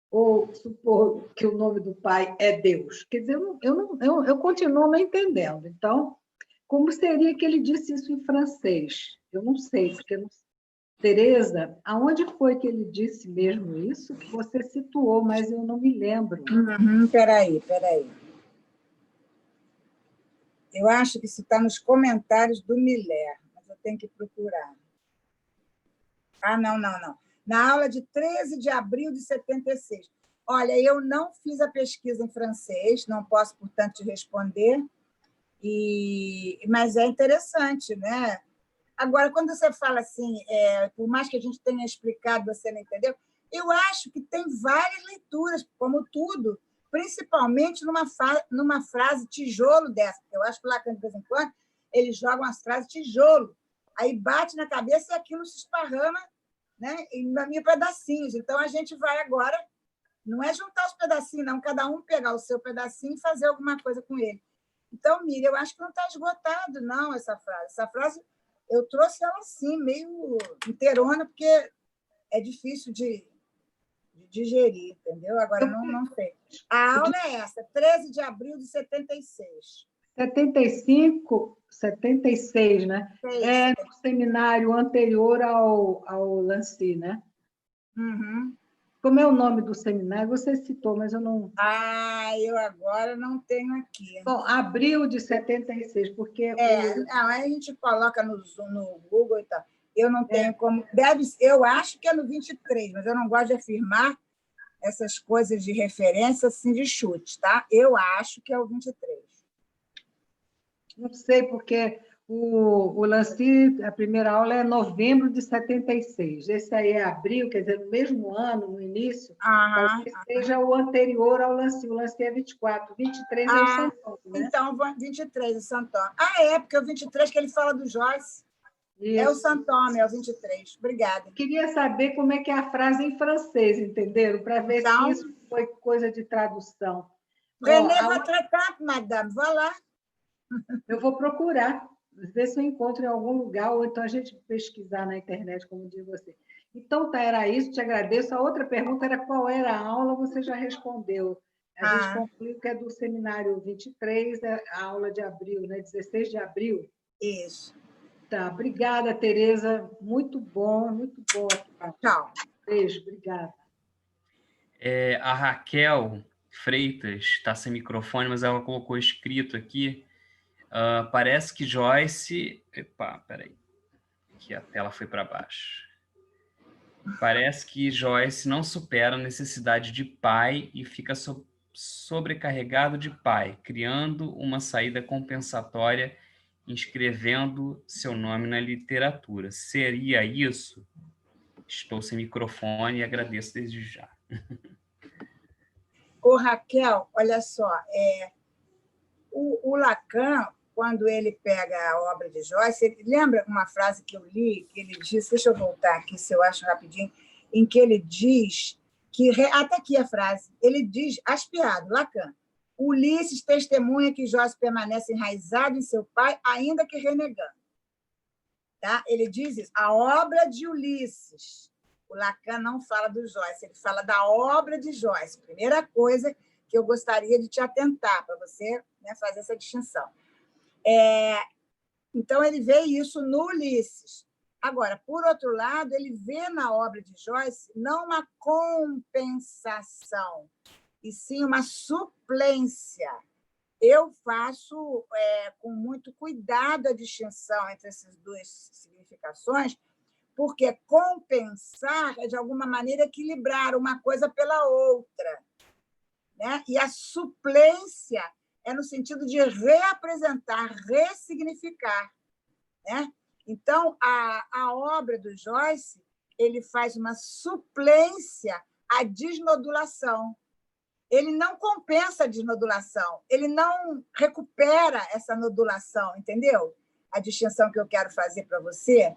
ou supor que o nome do Pai é Deus. Quer dizer, eu continuo não entendendo. Então, como seria que ele disse isso em francês? Eu não sei, porque não... Tereza, aonde foi que ele disse mesmo isso? Que você situou, mas eu não me lembro. Peraí. Eu acho que isso está nos comentários do Miller, mas eu tenho que procurar. Não. Na aula de 13 de abril de 76. Olha, eu não fiz a pesquisa em francês, não posso, portanto, te responder, mas é interessante, né? Agora, quando você fala assim, por mais que a gente tenha explicado, você não entendeu, eu acho que tem várias leituras, como tudo, principalmente numa frase tijolo dessa. Eu acho que o Lacan, de vez em quando, ele joga umas frases tijolo, aí bate na cabeça e aquilo se esparrama, né, em pedacinhos. Então, a gente vai agora, não é juntar os pedacinhos, não, cada um pegar o seu pedacinho e fazer alguma coisa com ele. Então, Miriam, eu acho que não está esgotado, não, essa frase. Essa frase, eu trouxe ela assim, meio inteirona, porque é difícil de digerir, entendeu? Agora, não sei. A aula é essa, 13 de abril de 76. 75, 76, né? É no seminário anterior ao Lancy, né? Uhum. Como é o nome do seminário? Você citou, mas eu não... Eu agora não tenho aqui. Bom, abril de 76, porque... Aí a gente coloca no Google e tal. Eu não tenho como... Eu acho que é no 23, mas eu não gosto de afirmar essas coisas de referência assim, de chute, tá? Eu acho que é o 23. Não sei, porque o Lancy, a primeira aula é novembro de 76. Esse aí é abril, quer dizer, no mesmo ano, no início, talvez seja o anterior ao Lancy. O Lancy é 24, 23 é o Santoro, né? Então, 23 é o Santoro. Porque é o 23 que ele fala do Joyce. Isso. É o Santoro, é o 23. Obrigada. Queria saber como é que é a frase em francês, entenderam? Para ver se isso foi coisa de tradução. Prenez votre temps, madame. Vá lá. Eu vou procurar, ver se eu encontro em algum lugar, ou então a gente pesquisar na internet, como diz você. Então, tá, era isso, te agradeço. A outra pergunta era qual era a aula, você já respondeu. A gente concluiu que é do seminário 23, a aula de abril, né? 16 de abril. Isso. Tá, obrigada, Tereza. Muito bom. Tchau. Beijo, obrigada. A Raquel Freitas está sem microfone, mas ela colocou escrito aqui. Parece que Joyce... Epa, peraí. Que a tela foi para baixo. Parece que Joyce não supera a necessidade de pai e fica sobrecarregado de pai, criando uma saída compensatória, inscrevendo seu nome na literatura. Seria isso? Estou sem microfone e agradeço desde já. Raquel, olha só, o Lacan, quando ele pega a obra de Joyce, ele lembra uma frase que eu li, que ele diz, deixa eu voltar aqui, se eu acho rapidinho, em que ele diz que, até aqui a frase, ele diz, aspiado, Lacan, Ulisses testemunha que Joyce permanece enraizado em seu pai, ainda que renegando. Tá? Ele diz isso, a obra de Ulisses. O Lacan não fala do Joyce, ele fala da obra de Joyce. Primeira coisa que eu gostaria de te atentar, para você, né, fazer essa distinção. Então, ele vê isso no Ulisses. Agora, por outro lado, ele vê na obra de Joyce não uma compensação, e sim uma suplência. eu faço com muito cuidado a distinção entre essas duas significações, porque compensar é, de alguma maneira, equilibrar uma coisa pela outra, né? E a suplência é no sentido de reapresentar, ressignificar, né? Então, a obra do Joyce, ele faz uma suplência à desnodulação. Ele não compensa a desnodulação, ele não recupera essa nodulação, entendeu? A distinção que eu quero fazer para você.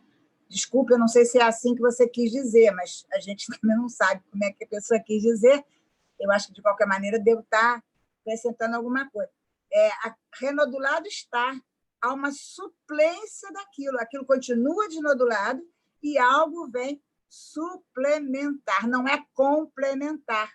Desculpa, eu não sei se é assim que você quis dizer, mas a gente também não sabe como é que a pessoa quis dizer. Eu acho que, de qualquer maneira, devo estar acrescentando alguma coisa. Renodulado está, há uma suplência daquilo, aquilo continua desnodulado e algo vem suplementar, não é complementar.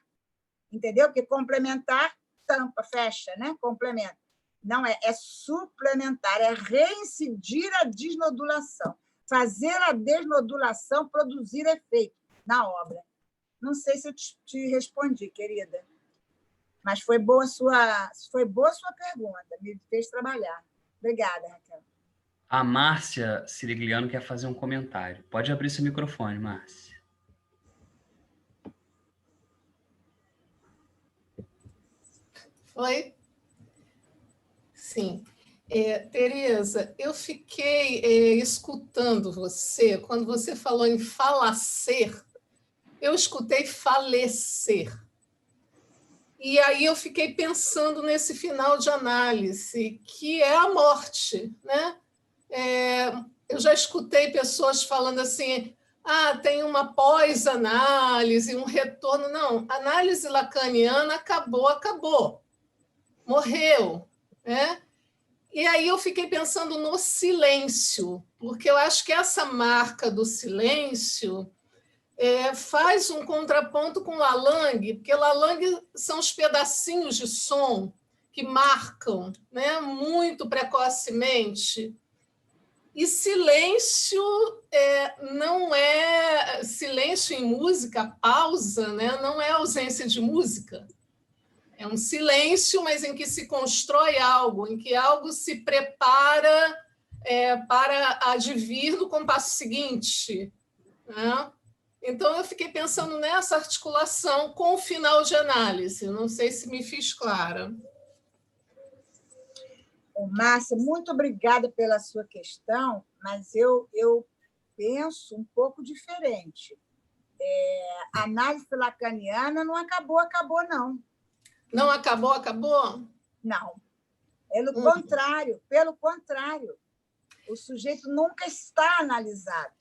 Entendeu? Porque complementar, tampa, fecha, né? Complementa. Não é suplementar, é reincidir a desnodulação, fazer a desnodulação produzir efeito na obra. Não sei se eu te respondi, querida, mas foi boa sua pergunta, me fez trabalhar. Obrigada, Raquel. A Márcia Sirigliano quer fazer um comentário. Pode abrir seu microfone, Márcia. Oi? Sim. Tereza, eu fiquei escutando você, quando você falou em falacer, eu escutei falecer. E aí eu fiquei pensando nesse final de análise, que é a morte, né? Eu já escutei pessoas falando assim, tem uma pós-análise, um retorno. Não, a análise lacaniana acabou. Morreu, né? E aí eu fiquei pensando no silêncio, porque eu acho que essa marca do silêncio faz um contraponto com Lalang, porque Lalang são os pedacinhos de som que marcam, né, muito precocemente. E silêncio não é silêncio em música, pausa, né, não é ausência de música. É um silêncio, mas em que se constrói algo, em que algo se prepara para advir no compasso seguinte, né? Então, eu fiquei pensando nessa articulação com o final de análise. Não sei se me fiz clara. Márcia, muito obrigada pela sua questão, mas eu penso um pouco diferente. A análise lacaniana não acabou, não. Não acabou? Não. Pelo contrário, o sujeito nunca está analisado.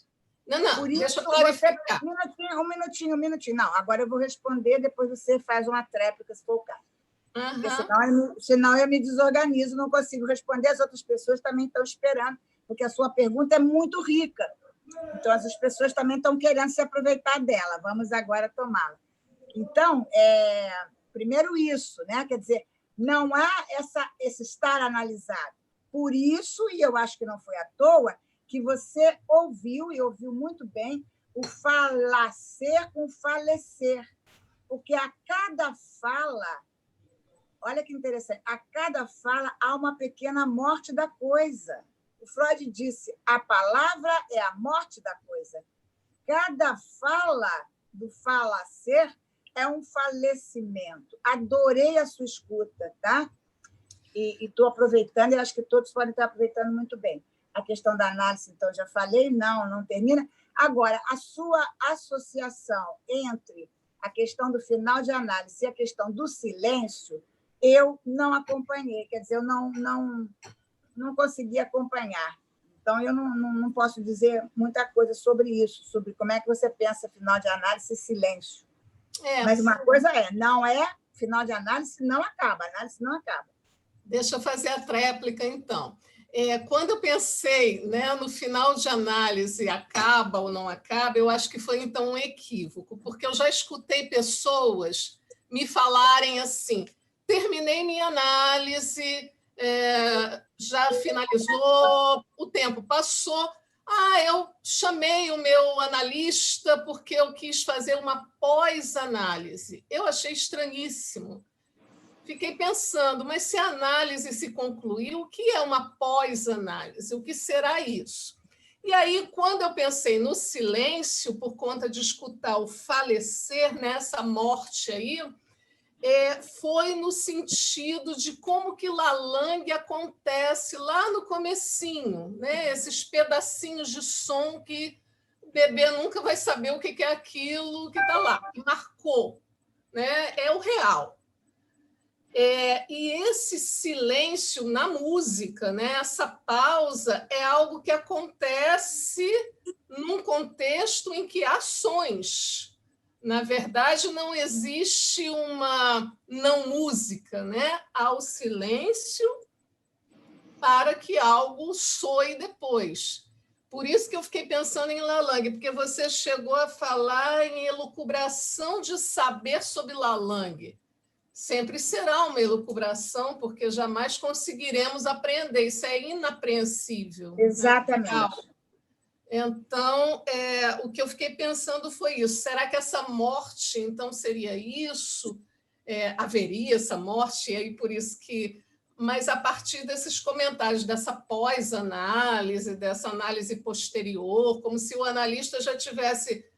Não, Por isso, deixa eu clarificar. Um minutinho. Não, agora eu vou responder, depois você faz uma tréplica, se for o caso. Porque senão eu me desorganizo, não consigo responder, as outras pessoas também estão esperando, porque a sua pergunta é muito rica. Então, as pessoas também estão querendo se aproveitar dela. Vamos agora tomá-la. Então, primeiro isso, né? Quer dizer, não há esse estar analisado. Por isso, e eu acho que não foi à toa, que você ouviu, e ouviu muito bem, o falacer com falecer. Porque a cada fala, olha que interessante, a cada fala há uma pequena morte da coisa. O Freud disse, a palavra é a morte da coisa. Cada fala do falacer é um falecimento. Adorei a sua escuta, tá? E estou aproveitando, e acho que todos podem estar aproveitando muito bem. A questão da análise, então, já falei, não termina. Agora, a sua associação entre a questão do final de análise e a questão do silêncio, eu não acompanhei, quer dizer, eu não consegui acompanhar. Então, eu não posso dizer muita coisa sobre isso, sobre como é que você pensa final de análise e silêncio. Mas uma coisa não é final de análise, não acaba, a análise não acaba. Deixa eu fazer a tréplica, então. Quando eu pensei, né, no final de análise, acaba ou não acaba, eu acho que foi, então, um equívoco, porque eu já escutei pessoas me falarem assim, terminei minha análise, já finalizou, o tempo passou, eu chamei o meu analista porque eu quis fazer uma pós-análise. Eu achei estranhíssimo. fiquei pensando, mas se a análise se concluiu, o que é uma pós-análise? O que será isso? E aí, quando eu pensei no silêncio, por conta de escutar o falecer, nessa morte aí, foi no sentido de como que Lalande acontece lá no comecinho, né? Esses pedacinhos de som que o bebê nunca vai saber o que é aquilo que está lá, que marcou, né? É o real. E esse silêncio na música, né? Essa pausa, é algo que acontece num contexto em que há ações. Na verdade, não existe uma não música, né? Há o silêncio para que algo soe depois. Por isso que eu fiquei pensando em Lalande, porque você chegou a falar em elucubração de saber sobre Lalande. Sempre será uma elucubração, porque jamais conseguiremos aprender. Isso é inapreensível. Exatamente. Né? Então, o que eu fiquei pensando foi isso. Será que essa morte, então, seria isso? Haveria essa morte? E aí, por isso que... Mas, a partir desses comentários, dessa pós-análise, dessa análise posterior, como se o analista já tivesse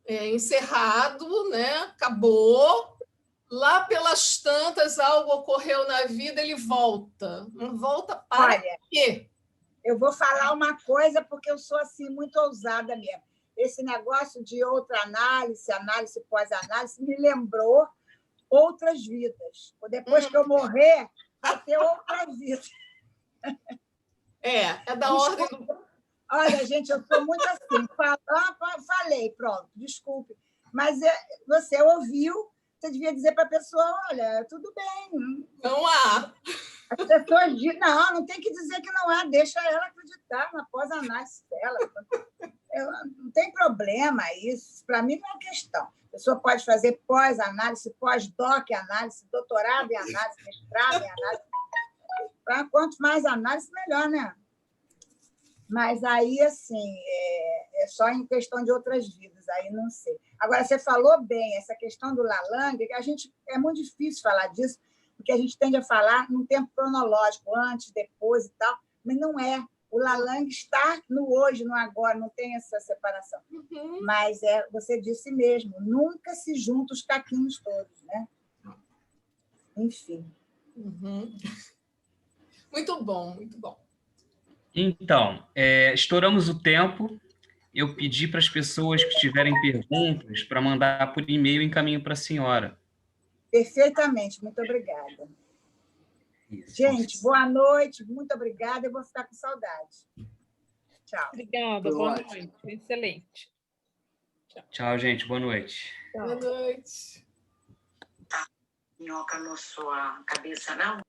encerrado, né? Acabou... Lá pelas tantas, algo ocorreu na vida, ele volta. Não volta para quê? Eu vou falar uma coisa, porque eu sou assim muito ousada mesmo. Esse negócio de outra análise, análise pós-análise, me lembrou outras vidas. Depois que eu morrer, vai ter outra vida. É da ordem do... Olha, gente, eu sou muito assim. Falei, pronto, desculpe. Mas você ouviu, você devia dizer para a pessoa, olha, tudo bem. Não há. As pessoas dizem, não tem que dizer que não há, deixa ela acreditar na pós-análise dela. Não tem problema isso, para mim não é questão. A pessoa pode fazer pós-análise, pós-doc análise, doutorado em análise, mestrado em análise. Quanto mais análise, melhor, né? Mas aí, assim, é só em questão de outras vidas, aí não sei. Agora, você falou bem, essa questão do Lalande, que é muito difícil falar disso, porque a gente tende a falar num tempo cronológico, antes, depois e tal, mas não é. O Lalande está no hoje, no agora, não tem essa separação. Uhum. Mas você disse mesmo, nunca se juntam os caquinhos todos, né? Enfim. Uhum. Muito bom, muito bom. Então, estouramos o tempo. Eu pedi para as pessoas que tiverem perguntas para mandar por e-mail e encaminho para a senhora. Perfeitamente, muito obrigada. Isso. Gente, boa noite, muito obrigada, eu vou ficar com saudade. Tchau. Obrigada, boa noite, excelente. Tchau, gente, boa noite. Boa noite. Minhoca na sua cabeça, não?